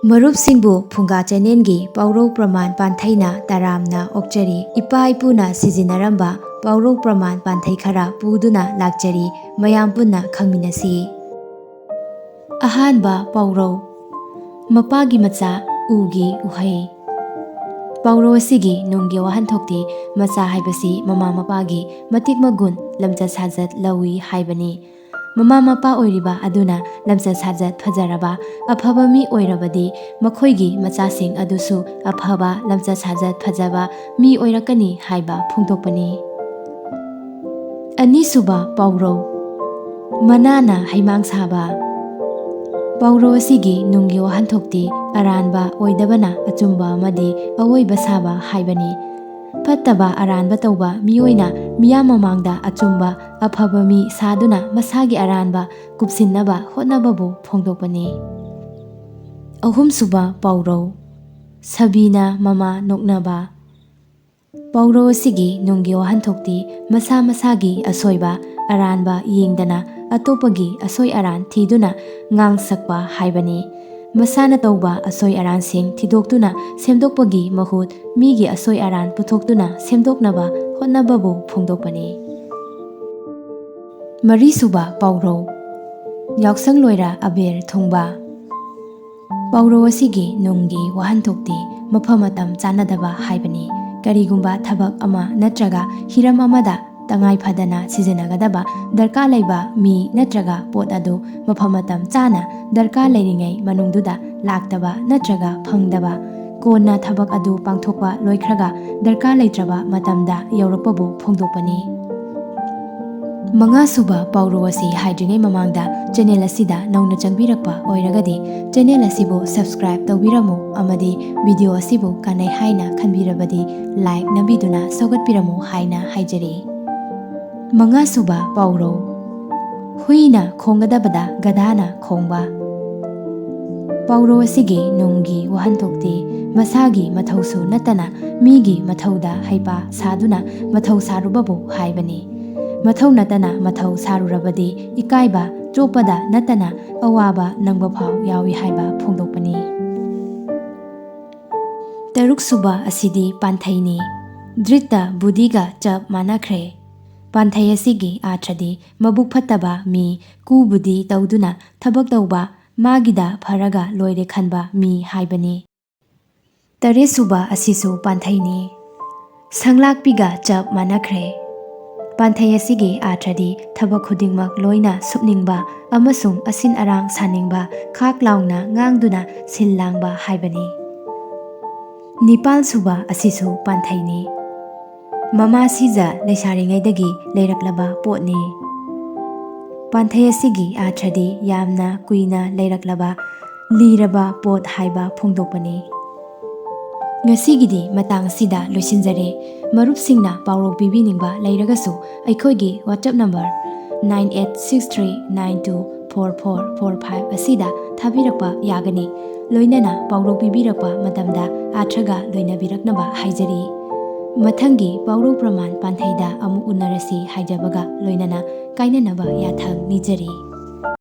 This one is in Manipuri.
ꯃꯔꯨꯞꯁꯤꯡꯕꯨ ꯐꯨꯡꯒꯥ ꯆꯦꯅꯦꯜꯒꯤ ꯄꯥꯎꯔꯧ ꯄ꯭ꯔꯃꯥꯟ ꯄꯥꯟꯊꯩꯅ ꯇꯔꯥꯝꯅ ꯑꯣꯛꯆꯔꯤ꯫ ꯏꯄꯥ ꯏꯄꯨꯅ ꯁꯤꯖꯤꯟꯅꯔꯝꯕ ꯄꯥꯎꯔꯧ ꯄ꯭ꯔꯃꯥꯟ ꯄꯥꯟꯊꯩ ꯈꯔ ꯄꯨꯗꯨꯅ ꯂꯥꯛꯆꯔꯤ, ꯃꯌꯥꯝ ꯄꯨꯟꯅ ꯈꯪꯃꯤꯟꯅꯁꯤ꯫ ꯑꯍꯥꯟꯕ ꯄꯥꯎꯔꯧ: ꯃꯄꯥꯒꯤ ꯃꯆꯥ ꯎꯒꯤ ꯎꯍꯩ꯫ ꯄꯥꯎꯔꯧ ꯑꯁꯤꯒꯤ ꯅꯨꯡꯒꯤ ꯋꯥꯍꯟꯊꯣꯛꯇꯤ ꯃꯆꯥ ꯍꯥꯏꯕꯁꯤ ꯃꯃꯥ ꯃꯄꯥꯒꯤ ꯃꯇꯤꯛ ꯃꯒꯨꯟ, ꯂꯝꯆꯠ ꯁꯥꯖꯠ ꯂꯧꯏ ꯍꯥꯏꯕꯅꯤ꯫ ꯃꯃꯥ ꯃꯄꯥ ꯑꯣꯏꯔꯤꯕ ꯑꯗꯨꯅ ꯂꯝꯆꯠ ꯁꯥꯖꯠ ꯐꯖꯔꯕ, ꯑꯐꯕ ꯃꯤ ꯑꯣꯏꯔꯕꯗꯤ ꯃꯈꯣꯏꯒꯤ ꯃꯆꯥꯁꯤꯡ ꯑꯗꯨꯁꯨ ꯑꯐꯕ, ꯂꯝꯆꯠ ꯁꯥꯖꯠ ꯐꯖꯕ ꯃꯤ ꯑꯣꯏꯔꯛꯀꯅꯤ ꯍꯥꯏꯕ ꯐꯣꯡꯗꯣꯛꯄꯅꯤ꯫ ꯑꯅꯤꯁꯨꯕ ꯄꯥꯎꯔꯧ: ꯃꯅꯥꯅ ꯍꯩꯃꯥꯡ ꯁꯥꯕ꯫ ꯄꯥꯎꯔꯧ ꯑꯁꯤꯒꯤ ꯅꯨꯡꯒꯤ ꯋꯥꯍꯟꯊꯣꯛꯇꯤ ꯑꯔꯥꯟꯕ ꯑꯣꯏꯗꯕꯅ ꯑꯆꯨꯝꯕ ꯑꯃꯗꯤ ꯑꯑꯣꯏꯕ ꯁꯥꯕ ꯍꯥꯏꯕꯅꯤ꯫ ꯐꯠꯇꯕ ꯑꯔꯥꯟꯕ ꯇꯧꯕ ꯃꯤꯑꯣꯏꯅ ꯃꯤꯌꯥꯝ ꯃꯃꯥꯡꯗ ꯑꯆꯨꯝꯕ, ꯑꯐꯕ ꯃꯤ ꯁꯥꯗꯨꯅ ꯃꯁꯥꯒꯤ ꯑꯔꯥꯟꯕ ꯀꯨꯞꯁꯤꯟꯅꯕ ꯍꯣꯠꯅꯕꯕꯨ ꯐꯣꯡꯗꯣꯛꯄꯅꯤ꯫ ꯑꯍꯨꯝꯁꯨꯕ ꯄꯥꯎꯔꯧ: ꯁꯥꯕꯤꯅ ꯃꯃꯥ ꯅꯣꯛꯅꯕ꯫ ꯄꯥꯎꯔꯧ ꯑꯁꯤꯒꯤ ꯅꯨꯡꯒꯤ ꯋꯥꯍꯟꯊꯣꯛꯇꯤ ꯃꯁꯥ ꯃꯁꯥꯒꯤ ꯑꯁꯣꯏꯕ, ꯑꯔꯥꯟꯕ ꯌꯦꯡꯗꯅ ꯑꯇꯣꯞꯄꯒꯤ ꯑꯁꯣꯏ ꯑꯔꯥꯟ ꯊꯤꯗꯨꯅ ꯉꯥꯡ-ꯁꯛꯄ ꯍꯥꯏꯕꯅꯤ꯫ ꯃꯁꯥꯅ ꯇꯧꯕ ꯑꯁꯣꯏ ꯑꯔꯥꯟꯁꯤꯡ ꯊꯤꯗꯣꯛꯇꯨꯅ ꯁꯦꯝꯗꯣꯛꯄꯒꯤ ꯃꯍꯨꯠ ꯃꯤꯒꯤ ꯑꯁꯣꯏ ꯑꯔꯥꯟ ꯄꯨꯊꯣꯛꯇꯨꯅ ꯁꯦꯝꯗꯣꯛꯅꯕ ꯍꯣꯠꯅꯕꯕꯨ ꯐꯣꯡꯗꯣꯛꯄꯅꯤ꯫ ꯃꯔꯤꯁꯨꯕ ꯄꯥꯎꯔꯧ: ꯌꯥꯎꯁꯪꯂꯣꯏꯔ ꯑꯕꯦꯔ ꯊꯨꯡꯕ꯫ ꯄꯥꯎꯔꯧ ꯑꯁꯤꯒꯤ ꯅꯨꯡꯒꯤ ꯋꯥꯍꯟꯊꯣꯛꯇꯤ ꯃꯐꯝ ꯃꯇꯝ ꯆꯥꯅꯗꯕ ꯍꯥꯏꯕꯅꯤ꯫ ꯀꯔꯤꯒꯨꯝꯕ ꯊꯕꯛ ꯑꯃ ꯅꯠꯇ꯭ꯔꯒ ꯍꯤꯔꯝ ꯑꯃꯗ ꯇꯉꯥꯏ ꯐꯗꯅ ꯁꯤꯖꯤꯟꯅꯒꯗꯕ ꯗꯔꯀꯥꯔ ꯂꯩꯕ ꯃꯤ ꯅꯠꯇ꯭ꯔꯒ ꯄꯣꯠ ꯑꯗꯨ ꯃꯐꯝ ꯃꯇꯝ ꯆꯥꯅ ꯗꯔꯀꯥꯔ ꯂꯩꯔꯤꯉꯩ ꯃꯅꯨꯡꯗꯨꯗ ꯂꯥꯛꯇꯕ ꯅꯠꯇ꯭ꯔꯒ ꯐꯪꯗꯕ, ꯀꯣꯟꯅ ꯊꯕꯛ ꯑꯗꯨ ꯄꯥꯡꯊꯣꯛꯄ ꯂꯣꯏꯈ꯭ꯔꯒ ꯗꯔꯀꯥꯔ ꯂꯩꯇ꯭ꯔꯕ ꯃꯇꯝꯗ ꯌꯧꯔꯛꯄꯕꯨ ꯐꯣꯡꯗꯣꯛꯄꯅꯤ꯫ ꯃꯉꯥꯁꯨꯕ ꯄꯥꯎꯔꯧ ꯑꯁꯤ ꯍꯥꯏꯗ꯭ꯔꯤꯉꯩ ꯃꯃꯥꯡꯗ ꯆꯦꯅꯦꯜ ꯑꯁꯤꯗ ꯅꯧꯅ ꯆꯪꯕꯤꯔꯛꯄ ꯑꯣꯏꯔꯒꯗꯤ ꯆꯦꯅꯦꯜ ꯑꯁꯤꯕꯨ ꯁꯕꯁꯀ꯭ꯔꯥꯏꯕ ꯇꯧꯕꯤꯔꯝꯃꯨ ꯑꯃꯗꯤ ꯚꯤꯗꯤꯑꯣ ꯑꯁꯤꯕꯨ ꯀꯥꯟꯅꯩ ꯍꯥꯏꯅ ꯈꯟꯕꯤꯔꯕꯗꯤ ꯂꯥꯏꯛ ꯅꯝꯕꯤꯗꯨꯅ ꯁꯧꯒꯠꯄꯤꯔꯝꯃꯨ ꯍꯥꯏꯅ ꯍꯥꯏꯖꯔꯤ꯫ ꯃꯉꯥꯁꯨꯕ ꯄꯥꯎꯔꯧ: ꯍꯨꯏꯅ ꯈꯣꯡꯒꯗꯕꯗ ꯒꯙꯥꯅ ꯈꯣꯡꯕ꯫ ꯄꯥꯎꯔꯧ ꯑꯁꯤꯒꯤ ꯅꯨꯡꯒꯤ ꯋꯥꯍꯟꯊꯣꯛꯇꯤ ꯃꯁꯥꯒꯤ ꯃꯊꯧꯁꯨ ꯅꯠꯇꯅ ꯃꯤꯒꯤ ꯃꯊꯧꯗ ꯍꯩꯄꯥ ꯁꯥꯗꯨꯅ ꯃꯊꯧ ꯁꯥꯔꯨꯕꯕꯨ ꯍꯥꯏꯕꯅꯤ꯫ ꯃꯊꯧ ꯅꯠꯇꯅ ꯃꯊꯧ ꯁꯥꯔꯨꯔꯕꯗꯤ ꯏꯀꯥꯏꯕ, ꯆꯣꯞꯄꯗ ꯅꯠꯇꯅ ꯑꯋꯥꯕ ꯅꯪꯕ ꯐꯥꯎ ꯌꯥꯎꯏ ꯍꯥꯏꯕ ꯐꯣꯡꯗꯣꯛꯄꯅꯤ꯫ ꯇꯔꯨꯛꯁꯨꯕ ꯑꯁꯤꯗꯤ ꯄꯥꯟꯊꯩꯅꯤ꯫ ꯙ꯭ꯔꯤꯇ ꯕꯨꯙꯤꯒ ꯆꯞ ꯃꯥꯟꯅꯈ꯭ꯔꯦ꯫ ꯄꯥꯟꯊꯩ ꯑꯁꯤꯒꯤ ꯑꯥꯔꯊꯗꯤ ꯃꯕꯨꯛ ꯐꯠꯇꯕ ꯃꯤ, ꯀꯨꯕꯨꯙꯤ ꯇꯧꯗꯨꯅ ꯊꯕꯛ ꯇꯧꯕ, ꯃꯥꯒꯤꯗ ꯐꯔꯒ ꯂꯣꯏꯔꯦ ꯈꯟꯕ ꯃꯤ ꯍꯥꯏꯕꯅꯤ꯫ ꯇꯔꯦꯠꯁꯨꯕ ꯑꯁꯤꯁꯨ ꯄꯥꯟꯊꯩꯅꯤ꯫ ꯁꯪꯂꯥꯛꯄꯤꯒ ꯆꯞ ꯃꯥꯟꯅꯈ꯭ꯔꯦ꯫ ꯄꯥꯟꯊꯩ ꯑꯁꯤꯒꯤ ꯑꯥꯔꯊꯗꯤ ꯊꯕꯛ ꯈꯨꯗꯤꯡꯃꯛ ꯂꯣꯏꯅ ꯁꯨꯞꯅꯤꯡꯕ ꯑꯃꯁꯨꯡ ꯑꯁꯤꯟ ꯑꯔꯥꯡ ꯁꯥꯅꯤꯡꯕ, ꯈꯥꯛ ꯂꯥꯎꯅ ꯉꯥꯡꯗꯨꯅ ꯁꯤꯜ ꯂꯥꯡꯕ ꯍꯥꯏꯕꯅꯤ꯫ ꯅꯤꯄꯥꯜꯁꯨꯕ ꯑꯁꯤꯁꯨ ꯄꯥꯟꯊꯩꯅꯤ꯫ ꯃꯃꯥ ꯁꯤꯖ ꯂꯩꯁꯥꯔꯤꯉꯩꯗꯒꯤ ꯂꯩꯔꯛꯂꯕ ꯄꯣꯠꯅꯤ꯫ ꯄꯥꯟꯊꯩ ꯑꯁꯤꯒꯤ ꯑꯥꯔꯊꯗꯤ ꯌꯥꯝꯅ ꯀꯨꯏꯅ ꯂꯩꯔꯛꯂꯕ, ꯂꯤꯔꯕ ꯄꯣꯠ ꯍꯥꯏꯕ ꯐꯣꯡꯗꯣꯛꯄꯅꯤ꯫ ꯉꯁꯤꯒꯤꯗꯤ ꯃꯇꯥꯡ ꯑꯁꯤꯗ ꯂꯣꯏꯁꯤꯟꯖꯔꯦ꯫ ꯃꯔꯨꯞꯁꯤꯡꯅ ꯄꯥꯎꯔꯧ ꯄꯤꯕꯤꯅꯤꯡꯕ ꯂꯩꯔꯒꯁꯨ ꯑꯩꯈꯣꯏꯒꯤ ꯋꯥꯆꯞ ꯅꯝꯕꯔ 9863924445 ꯑꯁꯤꯗ ꯊꯥꯕꯤꯔꯛꯄ ꯌꯥꯒꯅꯤ꯫ ꯂꯣꯏꯅꯅ ꯄꯥꯎꯔꯧ ꯄꯤꯕꯤꯔꯛꯄ ꯃꯇꯝꯗ ꯑꯥꯔꯊꯒ ꯂꯣꯏꯅꯕꯤꯔꯛꯅꯕ ꯍꯥꯏꯖꯔꯤ꯫ ꯃꯊꯪꯒꯤ ꯄꯥꯎꯔꯧ ꯄ꯭ꯔꯃꯥꯟ ꯄꯥꯟꯊꯩꯗ ꯑꯃꯨꯛ ꯎꯅꯔꯁꯤ ꯍꯥꯏꯖꯕꯒ ꯂꯣꯏꯅꯅ ꯀꯥꯏꯅꯅꯕ ꯌꯥꯊꯪ ꯅꯤꯖꯔꯤ꯫